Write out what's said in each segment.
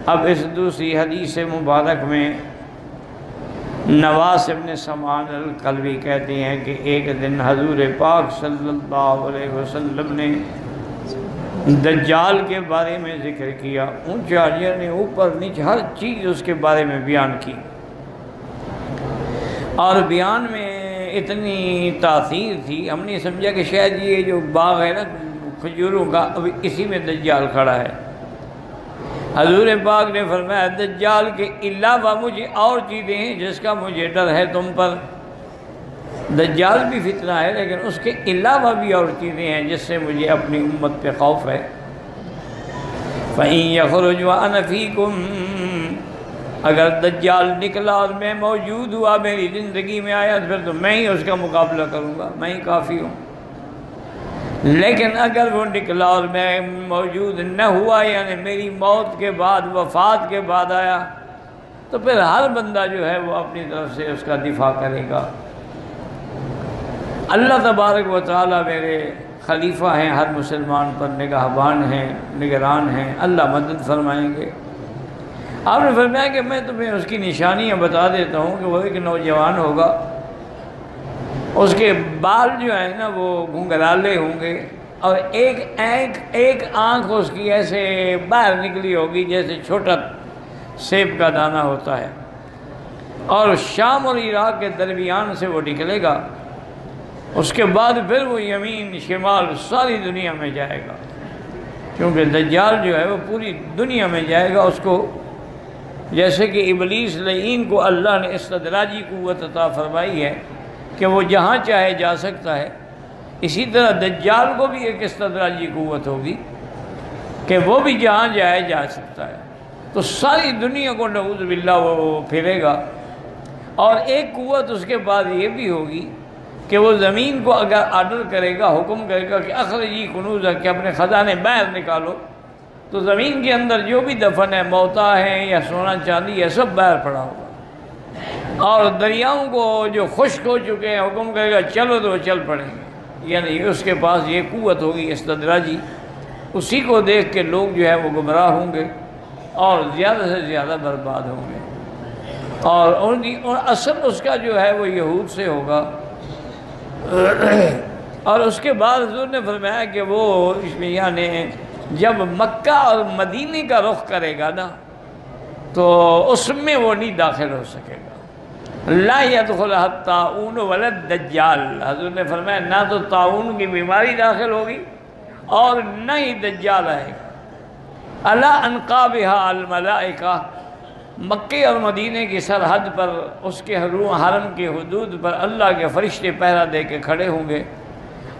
اب اس دوسری حدیث مبارک میں نواس ابن سمعان الکلبی کہتے ہیں کہ ایک دن حضور پاک صلی اللہ علیہ وسلم نے دجال کے بارے میں ذکر کیا، اونچاریوں نے اوپر نیچے ہر چیز اس کے بارے میں بیان کی، اور بیان میں اتنی تاثیر تھی ہم نے سمجھا کہ شاید یہ جو باغ ہے نا کھجوروں کا ابھی اسی میں دجال کھڑا ہے۔ حضور پاک نے فرمایا دجال کے علاوہ مجھے اور چیزیں ہیں جس کا مجھے ڈر ہے تم پر۔ دجال بھی فتنہ ہے لیکن اس کے علاوہ بھی اور چیزیں ہیں جس سے مجھے اپنی امت پہ خوف ہے۔ فَإِن يَخْرُجْ وَأَنَا فِيكُمْ، اگر دجال نکلا اور میں موجود ہوا، میری زندگی میں آیا، پھر تو میں ہی اس کا مقابلہ کروں گا، میں ہی کافی ہوں۔ لیکن اگر وہ نکلا اور میں موجود نہ ہوا، یعنی میری موت کے بعد، وفات کے بعد آیا، تو پھر ہر بندہ جو ہے وہ اپنی طرف سے اس کا دفاع کرے گا۔ اللہ تبارک و تعالیٰ میرے خلیفہ ہیں، ہر مسلمان پر نگہبان ہیں، نگران ہیں، اللہ مدد فرمائیں گے۔ آپ نے فرمایا کہ میں تمہیں اس کی نشانیاں بتا دیتا ہوں کہ وہ ایک نوجوان ہوگا، اس کے بال جو ہیں نا وہ گھنگرالے ہوں گے، اور ایک آنکھ اس کی ایسے باہر نکلی ہوگی جیسے چھوٹا سیب کا دانہ ہوتا ہے، اور شام اور عراق کے درمیان سے وہ نکلے گا۔ اس کے بعد پھر وہ یمین شمال ساری دنیا میں جائے گا، کیونکہ دجال جو ہے وہ پوری دنیا میں جائے گا۔ اس کو جیسے کہ ابلیس لعین کو اللہ نے استدراجی قوت عطا فرمائی ہے کہ وہ جہاں چاہے جا سکتا ہے، اسی طرح دجال کو بھی ایک استدراجی قوت ہوگی کہ وہ بھی جہاں جائے جا سکتا ہے۔ تو ساری دنیا کو نعوذ باللہ وہ پھرے گا، اور ایک قوت اس کے بعد یہ بھی ہوگی کہ وہ زمین کو اگر آرڈر کرے گا، حکم کرے گا کہ اخرجی کنوزہ، کہ اپنے خزانے باہر نکالو، تو زمین کے اندر جو بھی دفن ہے، موتا ہے یا سونا چاندی ہے، سب باہر پڑا ہوگا، اور دریاؤں کو جو خشک ہو چکے ہیں حکم کرے گا چلو تو وہ چل پڑیں گے۔ یعنی اس کے پاس یہ قوت ہوگی استدراجی، اسی کو دیکھ کے لوگ جو ہے وہ گمراہ ہوں گے اور زیادہ سے زیادہ برباد ہوں گے، اور اصل اس کا جو ہے وہ یہود سے ہوگا۔ اور اس کے بعد حضور نے فرمایا کہ وہ یعنی جب مکہ اور مدینے کا رخ کرے گا نا تو اس میں وہ نہیں داخل ہو سکے گا۔ لا يدخلها الطاعون ولا الدجال، حضور نے فرمایا نہ تو طاعون کی بیماری داخل ہوگی اور نہ ہی دجال آئے گا۔ علی انقابها الملائکہ، مکے اور مدینے کی سرحد پر، اس کے حرم کی حدود پر اللہ کے فرشتے پہرا دے کے کھڑے ہوں گے،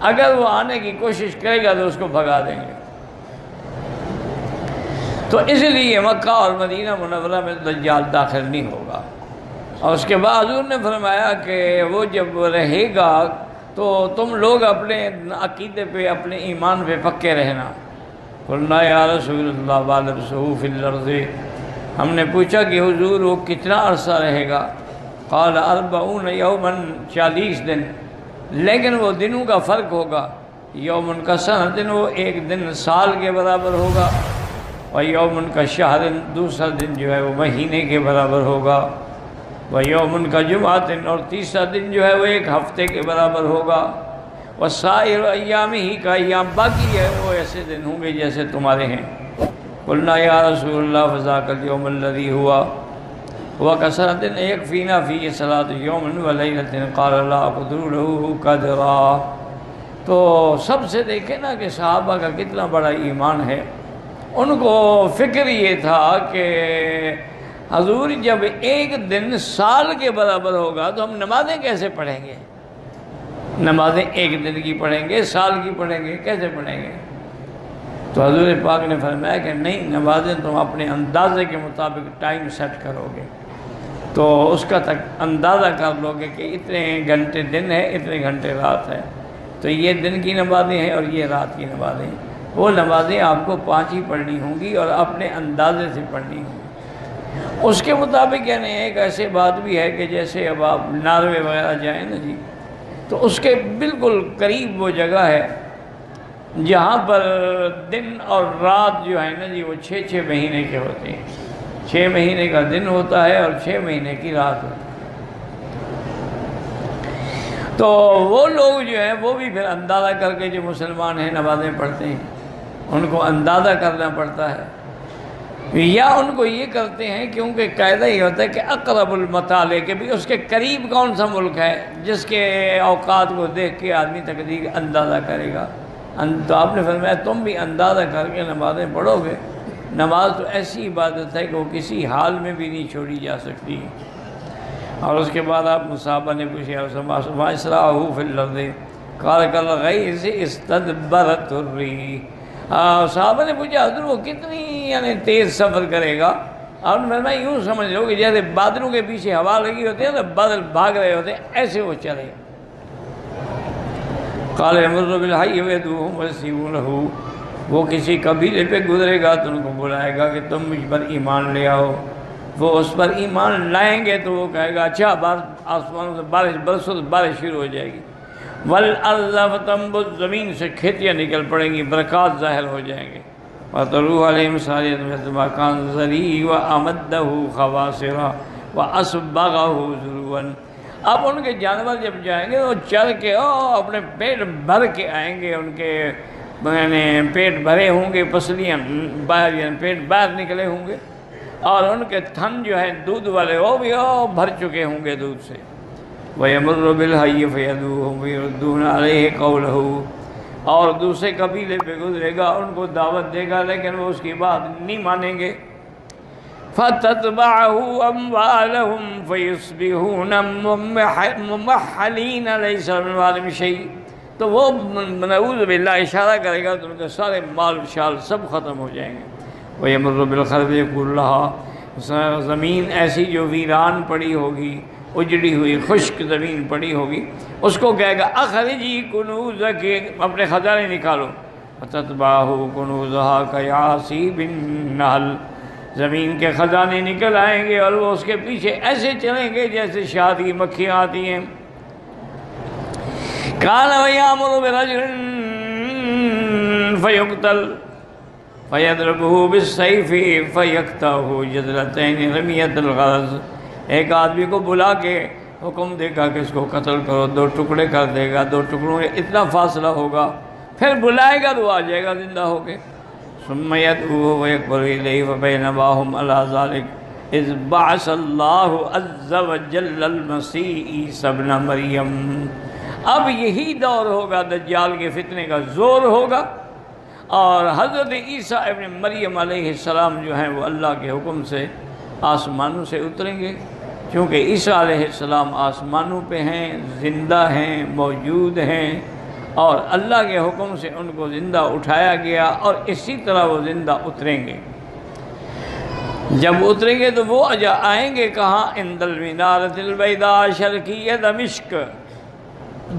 اگر وہ آنے کی کوشش کرے گا تو اس کو بھگا دیں گے۔ تو اس لیے مکہ اور مدینہ منورہ میں دجال داخل نہیں ہوگا۔ اور اس کے بعد حضور نے فرمایا کہ وہ جب رہے گا تو تم لوگ اپنے عقیدے پہ، اپنے ایمان پہ پکے رہنا۔ قلنا یا رسول اللہ وَلَبْسُهُ فِي الْأَرْضِ، ہم نے پوچھا کہ حضور وہ کتنا عرصہ رہے گا؟ قال 40 یوماً، 40 دن، لیکن وہ دنوں کا فرق ہوگا۔ یومن کا سنۃ، وہ ایک دن سال کے برابر ہوگا، اور یومن کا شہر، دوسرا دن جو ہے وہ مہینے کے برابر ہوگا، وہ یومن کا جمعہ، اور تیسرا دن جو ہے وہ ایک ہفتے کے برابر ہوگا، وہ سائر ایام ہی کا ایام، باقی ہے وہ ایسے دن ہوں گے جیسے تمہارے ہیں۔ قلنا یا رسول اللہ فذاک الیوم الذی ہوا وکثرۃ یکفینا فیہ صلاۃ یوم ولیلۃ، قال لا اقدر له قدرا۔ تو سب سے دیکھیں نا کہ صحابہ کا کتنا بڑا ایمان ہے۔ ان کو فکر یہ تھا کہ حضور جب ایک دن سال کے برابر ہوگا تو ہم نمازیں کیسے پڑھیں گے؟ نمازیں ایک دن کی پڑھیں گے، سال کی پڑھیں گے، کیسے پڑھیں گے؟ تو حضور پاک نے فرمایا کہ نہیں، نمازیں تم اپنے اندازے کے مطابق ٹائم سیٹ کرو گے تو اس کا تک اندازہ کر لو گے کہ اتنے گھنٹے دن ہے، اتنے گھنٹے رات ہے، تو یہ دن کی نمازیں ہیں اور یہ رات کی نمازیں ہیں۔ وہ نمازیں آپ کو 5 ہی پڑھنی ہوں گی اور اپنے اندازے سے پڑھنی ہوں گی۔ اس کے مطابق یعنی ایک ایسے بات بھی ہے کہ جیسے اب آپ ناروے وغیرہ جائیں نا جی، تو اس کے بالکل قریب وہ جگہ ہے جہاں پر دن اور رات جو ہے نا جی وہ 6 مہینے کے ہوتے ہیں۔ 6 مہینے کا دن ہوتا ہے اور 6 مہینے کی رات ہوتی ہے۔ تو وہ لوگ جو ہیں وہ بھی پھر اندازہ کر کے جو مسلمان ہیں نمازیں پڑھتے ہیں، ان کو اندازہ کرنا پڑتا ہے، یا ان کو یہ کرتے ہیں کیونکہ قاعدہ یہ ہوتا ہے کہ اقرب المطالع کہ بھی اس کے قریب کون سا ملک ہے جس کے اوقات کو دیکھ کے آدمی تقدیر اندازہ کرے گا۔ تو آپ نے فرمایا تم بھی اندازہ کر کے نمازیں پڑھو گے۔ نماز تو ایسی عبادت ہے کہ وہ کسی حال میں بھی نہیں چھوڑی جا سکتی۔ اور اس کے بعد آپ صحابہ نے پوچھا وَأَسْرَعُهُ فِي الْأَرْضِ قَالَ كَالْغَيْثِ اسْتَدْبَرَتْ الرِّيحُ۔ صحابہ نے پوچھا حضور وہ کتنی یعنی تیز سفر کرے گا؟ آپ نے فرمایا یوں سمجھ لو کہ جیسے بادلوں کے پیچھے ہوا لگی ہوتی ہے نا، بادل بھاگ رہے ہوتے ہیں، ایسے وہ چلے۔ قَالَ يَمُرُّ بِالْحَيِّ وَيَدْعُوهُمْ وَيَسْتَغْفِرُونَ وہ کسی قبیلے پہ گزرے گا تو ان کو بلائے گا کہ تم مجھ پر ایمان لے آؤ۔ وہ اس پر ایمان لائیں گے تو وہ کہے گا اچھا آسمانوں سے بارش برسو تو بارش شروع ہو جائے گی۔ وَالْأَرْضَ فَتَنبُتُ زمین سے کھیتیاں نکل پڑیں گی، برکات ظاہر ہو جائیں گے۔ وَتَرُوحُ عَلَيْهِمْ صَالِحَةٌ مِثْلَ مَا كَانَ ذَرِيعًا وَأَمَدَّهُ خَوَاصِرَ وَأَصْبَغَهُ ذُرُوًا۔ اب ان کے جانور جب جائیں گے وہ چل کے اپنے پیٹ بھر کے آئیں گے، ان کے پیٹ بھرے ہوں گے، پسلیاں باہر یعنی پیٹ باہر نکلے ہوں گے، اور ان کے تھن جو ہیں دودھ والے وہ بھی بھر چکے ہوں گے دودھ سے۔ وَيَمُرُّ بِالْحَيِّ فَيَدْعُوهُمْ وَيَرُدُّونَ عَلَيْهِ قَوْلَهُ اور دوسرے قبیلے پہ گزرے گا، ان کو دعوت دے گا لیکن وہ اس کی بات نہیں مانیں گے۔ فَتَتْبَعُهُ أَمْوَالَهُمْ فَيُصْبِحُونَ مُمَحَّلِينَ لَيْسَ مِنْ أَمْوَالِهِمْ شَيْءٌ تو وہ نعوذ باللہ اشارہ کرے گا تو ان کے سارے مال شال سب ختم ہو جائیں گے۔ وَيَمُرُّ بِالْخَرْبِ يَقُولُ لَهَا زمین ایسی جو ویران پڑی ہوگی، اجڑی ہوئی خشک زمین پڑی ہوگی، اس کو کہے گا اخرجی کنوزک اپنے خزانے نکالو۔ وَتَتْبَعُهُ كُنُوزُهَا كَيَعْصِيبِ النَّحْلِ زمین کے خزانے نکل آئیں گے اور وہ اس کے پیچھے ایسے چلیں گے جیسے شہد کی مکھیاں آتی ہیں۔ كَانَ وَيَأْمُرُ بِرَجُلٍ فَيُقْتَلْ فَيَضْرِبُهُ بِالسَّيْفِ فَيَقْطَعُهُ جَزْلَتَيْنِ رَمِيَّةَ الْغَرَضِ ایک آدمی کو بلا کے حکم دے گا کہ اس کو قتل کرو، 2 ٹکڑے کر دے گا، 2 ٹکڑوں میں اتنا فاصلہ ہوگا، پھر بلائے گا تو آ جائے گا زندہ ہو کے۔ ثُمَّ يَدْعُوهُ وَيَكْبَرُ إِلَيْهِ وَبَيْنَمَا هُمْ عَلَى ذَلِكَ إِذْ بَعَثَ اللَّهُ عَزَّ وَجَلَّ الْمَسِيحَ عِیسیٰ ابْنَ مریم۔ اب یہی دور ہوگا، دجال کے فتنے کا زور ہوگا، اور حضرت عیسیٰ ابن مریم علیہ السلام جو ہیں وہ اللہ کے حکم سے آسمانوں سے اتریں گے، کیونکہ عیسیٰ علیہ السلام آسمانوں پہ ہیں، زندہ ہیں، موجود ہیں، اور اللہ کے حکم سے ان کو زندہ اٹھایا گیا، اور اسی طرح وہ زندہ اتریں گے۔ جب اتریں گے تو وہ آئیں گے کہاں؟ عند المنارۃ البیضاء شرقیہ دمشق،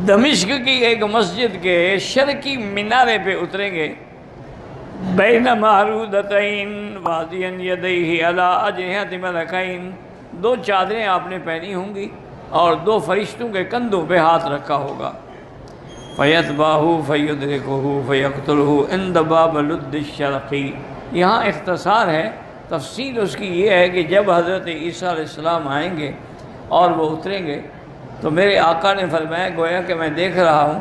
دمشق کی ایک مسجد کے شرقی مینارے پہ اتریں گے۔ بین معروضتین واضعا یدیہ علی اجنحۃ ملکین 2 چادریں آپ نے پہنی ہوں گی اور 2 فرشتوں کے کندھوں پہ ہاتھ رکھا ہوگا۔ فَيَتْبَعُهُ فَيُدْرِكُهُ فَيَقْتُلُهُ عِنْدَ بَابِ لُدِّ الشَّرْقِ یہاں اختصار ہے، تفصیل اس کی یہ ہے کہ جب حضرت عیسیٰ علیہ السلام آئیں گے اور وہ اتریں گے تو میرے آقا نے فرمایا گویا کہ میں دیکھ رہا ہوں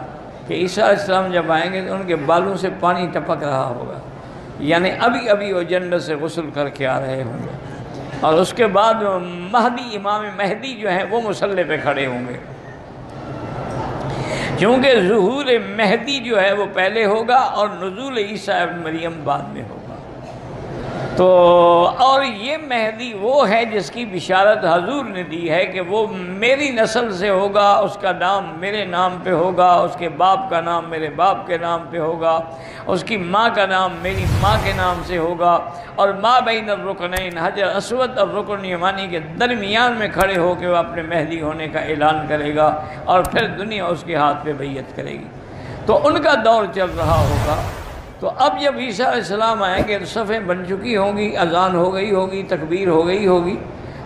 کہ عیسیٰ علیہ السلام جب آئیں گے تو ان کے بالوں سے پانی ٹپک رہا ہوگا، یعنی ابھی ابھی وہ جنت سے غسل کر کے آ رہے ہوں گے، اور اس کے بعد مہدی امام مہدی جو ہیں وہ مصلی پہ کھڑے ہوں گے، کیونکہ ظہور مہدی جو ہے وہ پہلے ہوگا اور نزول عیسیٰ ابن مریم بعد میں ہوگا۔ تو اور یہ مہدی وہ ہے جس کی بشارت حضور نے دی ہے کہ وہ میری نسل سے ہوگا، اس کا نام میرے نام پہ ہوگا، اس کے باپ کا نام میرے باپ کے نام پہ ہوگا، اس کی ماں کا نام میری ماں کے نام سے ہوگا، اور ما بین الرکنین حجر اسود اور رکن یمانی کے درمیان میں کھڑے ہو کے وہ اپنے مہدی ہونے کا اعلان کرے گا، اور پھر دنیا اس کے ہاتھ پہ بیعت کرے گی۔ تو ان کا دور چل رہا ہوگا۔ تو اب جب عیسیٰ علیہ السلام آئیں گے تو صفیں بن چکی ہوں گی، اذان ہو گئی ہوگی، تکبیر ہو گئی ہوگی،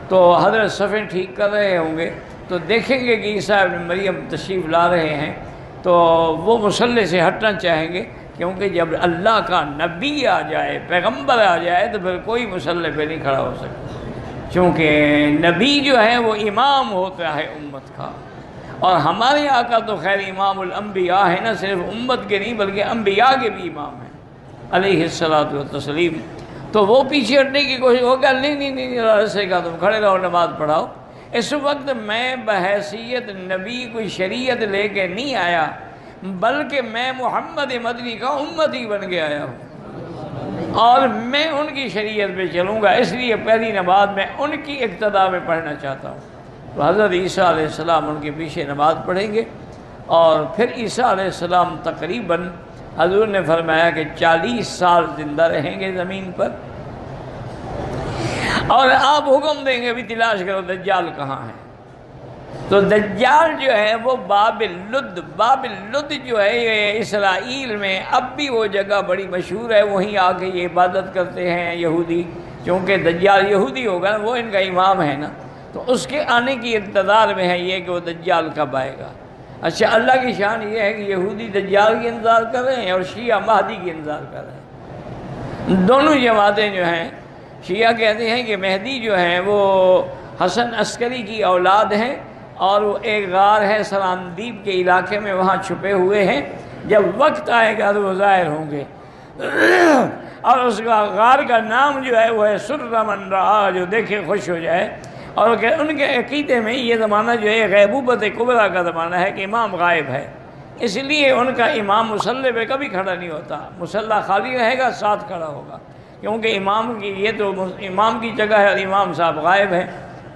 تو حضرت صفیں ٹھیک کر رہے ہوں گے، تو دیکھیں گے کہ عیسیٰ ابن مریم تشریف لا رہے ہیں، تو وہ مصلی سے ہٹنا چاہیں گے کیونکہ جب اللہ کا نبی آ جائے، پیغمبر آ جائے، تو پھر کوئی مسلح پہ نہیں کھڑا ہو سکتا، چونکہ نبی جو ہے وہ امام ہوتا ہے امت کا، اور ہمارے آقا تو خیر امام الانبیاء ہے، نہ صرف امت کے نہیں بلکہ انبیاء کے بھی امام ہیں علیہ الصلاۃ والتسلیم۔ تو وہ پیچھے ہٹنے کی کوشش ہوگا، نہیں رسے کا تم کھڑے رہو، نماز پڑھاؤ۔ اس وقت میں بحیثیت نبی کوئی شریعت لے کے نہیں آیا، بلکہ میں محمد مدنی کا امتی بن کے آیا ہوں، اور میں ان کی شریعت پہ چلوں گا، اس لیے پہلی نماز میں ان کی اقتداء میں پڑھنا چاہتا ہوں۔ تو حضرت عیسیٰ علیہ السلام ان کے پیچھے نماز پڑھیں گے، اور پھر عیسیٰ علیہ السلام تقریباً حضور نے فرمایا کہ 40 سال زندہ رہیں گے زمین پر، اور آپ حکم دیں گے بھی تلاش کرو دجال کہاں ہے۔ تو دجال جو ہے وہ باب لد جو ہے یہ اسرائیل میں اب بھی وہ جگہ بڑی مشہور ہے، وہیں آ کے یہ عبادت کرتے ہیں یہودی، چونکہ دجال یہودی ہوگا نا، وہ ان کا امام ہے نا، تو اس کے آنے کی انتظار میں ہے یہ کہ وہ دجال کب آئے گا۔ اچھا، اللہ کی شان یہ ہے کہ یہودی دجال کی انتظار کر رہے ہیں اور شیعہ مہدی کی انتظار کر رہے ہیں۔ دونوں جماعتیں جو ہیں، شیعہ کہتے ہیں کہ مہدی جو ہیں وہ حسن عسکری کی اولاد ہیں، اور وہ ایک غار ہے سراندیب کے علاقے میں، وہاں چھپے ہوئے ہیں، جب وقت آئے گا تو وہ ظاہر ہوں گے، اور اس کا غار کا نام جو ہے وہ ہے سر من رآ، جو دیکھے خوش ہو جائے۔ اور ان کے عقیدے میں یہ زمانہ جو ہے غیبوبت کبریٰ کا زمانہ ہے کہ امام غائب ہے، اس لیے ان کا امام مصلی پہ کبھی کھڑا نہیں ہوتا، مصلی خالی رہے گا، ساتھ کھڑا ہوگا، کیونکہ امام کی یہ تو امام کی جگہ ہے اور امام صاحب غائب ہے،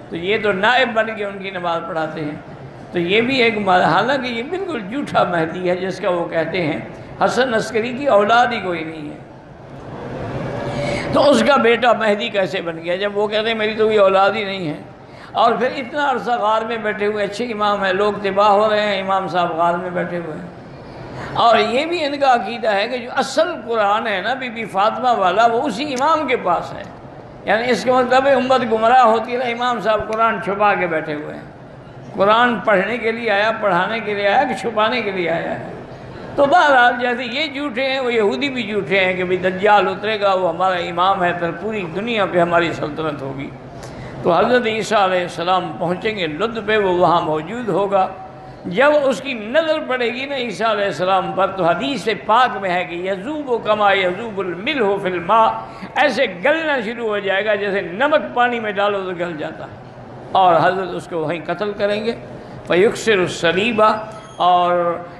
تو یہ تو نائب بن کے ان کی نماز پڑھاتے ہیں۔ تو یہ بھی ایک حالانکہ یہ بالکل جھوٹا مہدی ہے جس کا وہ کہتے ہیں حسن عسکری کی اولاد ہی کوئی نہیں ہے، تو اس کا بیٹا مہدی کیسے بن گیا جب وہ کہتے ہیں میری تو کوئی اولاد ہی نہیں ہے؟ اور پھر اتنا عرصہ غار میں بیٹھے ہوئے، اچھے امام ہیں، لوگ تباہ ہو رہے ہیں، امام صاحب غار میں بیٹھے ہوئے ہیں۔ اور یہ بھی ان کا عقیدہ ہے کہ جو اصل قرآن ہے نا بی بی فاطمہ والا، وہ اسی امام کے پاس ہے، یعنی اس کا مطلب امت گمراہ ہوتی ہے، امام صاحب قرآن چھپا کے بیٹھے ہوئے ہیں، قرآن پڑھنے کے لیے آیا، پڑھانے کے لیے آیا کہ چھپانے کے لیے آیا ہے؟ تو بہرحال جیسے یہ جھوٹے ہیں، وہ یہودی بھی جھوٹے ہیں کہ بھئی دجال اترے گا، وہ ہمارا امام ہے، پھر پوری دنیا پہ ہماری سلطنت ہوگی۔ تو حضرت عیسیٰ علیہ السلام پہنچیں گے لد پہ، وہ وہاں موجود ہوگا۔ جب اس کی نظر پڑے گی نا عیسیٰ علیہ السلام پر، تو حدیث پاک میں ہے کہ یذوب کما یذوب الملح فی الماء، ایسے گلنا شروع ہو جائے گا جیسے نمک پانی میں ڈالو تو گل جاتا ہے، اور حضرت اس کو وہیں قتل کریں گے۔ فیکسر الصلیب، اور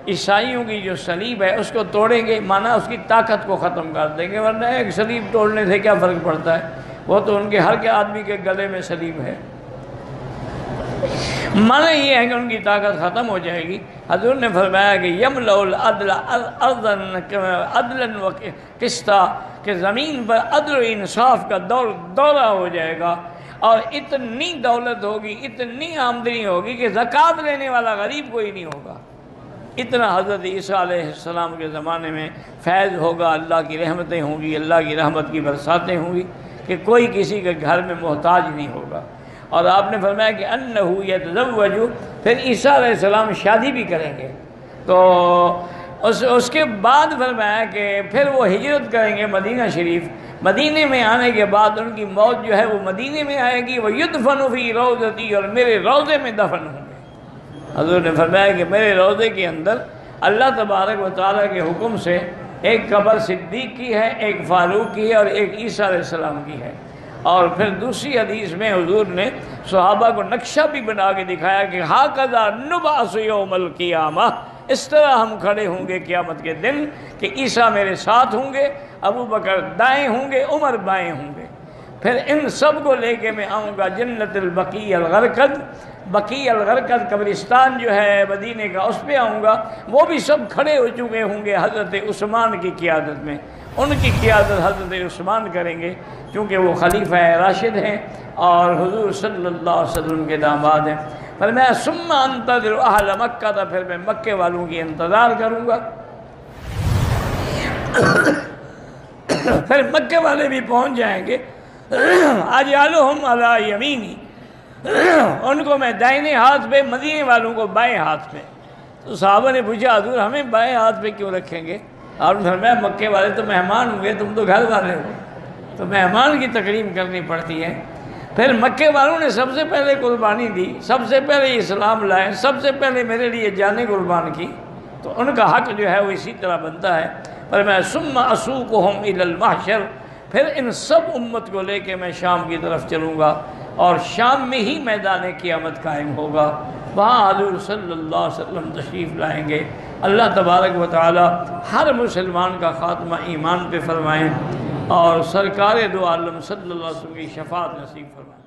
عیسائیوں کی جو صلیب ہے اس کو توڑیں گے، مانا اس کی طاقت کو ختم کر دیں گے، ورنہ ایک صلیب توڑنے سے کیا فرق پڑتا ہے، وہ تو ان کے ہر کے آدمی کے گلے میں صلیب ہے۔ معنی یہ ہے کہ ان کی طاقت ختم ہو جائے گی۔ حضور نے فرمایا کہ یملأ العدل عدلا و قسطا، کہ زمین پر عدل و انصاف کا دورہ ہو جائے گا، اور اتنی دولت ہوگی، اتنی آمدنی ہوگی کہ زکوٰۃ لینے والا غریب کوئی نہیں ہوگا۔ اتنا حضرت عیسیٰ علیہ السلام کے زمانے میں فیض ہوگا، اللہ کی رحمتیں ہوں گی، اللہ کی رحمت کی برساتیں ہوں گی کہ کوئی کسی کے گھر میں محتاج نہیں ہوگا۔ اور آپ نے فرمایا کہ انہ یتزوج، پھر عیسیٰ علیہ السلام شادی بھی کریں گے، تو اس کے بعد فرمایا کہ پھر وہ ہجرت کریں گے مدینہ شریف۔ مدینے میں آنے کے بعد ان کی موت جو ہے وہ مدینے میں آئے گی، وہ یدفن فی روضتی، اور میرے روضے میں دفن ہوں گے۔ حضور نے فرمایا کہ میرے روضے کے اندر اللہ تبارک و تعالیٰ کے حکم سے ایک قبر صدیق کی ہے، ایک فاروق کی ہے، اور ایک عیسیٰ علیہ السلام کی ہے۔ اور پھر دوسری حدیث میں حضور نے صحابہ کو نقشہ بھی بنا کے دکھایا کہ ہاکذا نبعث یوم القیامہ، اس طرح ہم کھڑے ہوں گے قیامت کے دن کہ عیسیٰ میرے ساتھ ہوں گے، ابو بکر دائیں ہوں گے، عمر بائیں ہوں گے، پھر ان سب کو لے کے میں آؤں گا جنت البقیع الغرقد، بقیع الغرقد قبرستان جو ہے مدینے کا، اس پہ آؤں گا، وہ بھی سب کھڑے ہو چکے ہوں گے حضرت عثمان کی قیادت میں، ان کی قیادت حضرت عثمان کریں گے کیونکہ وہ خلیفہ راشد ہیں اور حضور صلی اللہ علیہ وسلم کے داماد ہیں۔ فرمایا ثم انتظر اہل مکہ، تھا پھر میں مکے والوں کی انتظار کروں گا۔ پھر مکے والے بھی پہنچ جائیں گے، اجعلہم علی یمینی، ان کو میں دائنے ہاتھ پہ، مدینے والوں کو بائیں ہاتھ پہ۔ تو صحابہ نے پوچھا حضور ہمیں بائیں ہاتھ پہ کیوں رکھیں گے؟ آپ نے فرمایا مکے والے تو مہمان ہوئے، تم تو گھر والے ہو، تو مہمان کی تکریم کرنی پڑتی ہے۔ پھر مکے والوں نے سب سے پہلے قربانی دی، سب سے پہلے اسلام لائے، سب سے پہلے میرے لیے جانیں قربان کی، تو ان کا حق جو ہے وہ اسی طرح بنتا ہے۔ پر میں ثم اسوقہم الی المحشر، پھر ان سب امت کو لے کے میں شام کی طرف چلوں گا، اور شام میں ہی میدان قیامت قائم ہوگا، وہاں حضور صلی اللہ علیہ وسلم تشریف لائیں گے۔ اللہ تبارک و تعالی ہر مسلمان کا خاتمہ ایمان پہ فرمائیں، اور سرکار دو عالم صلی اللہ علیہ وسلم کی شفاعت نصیب فرمائیں۔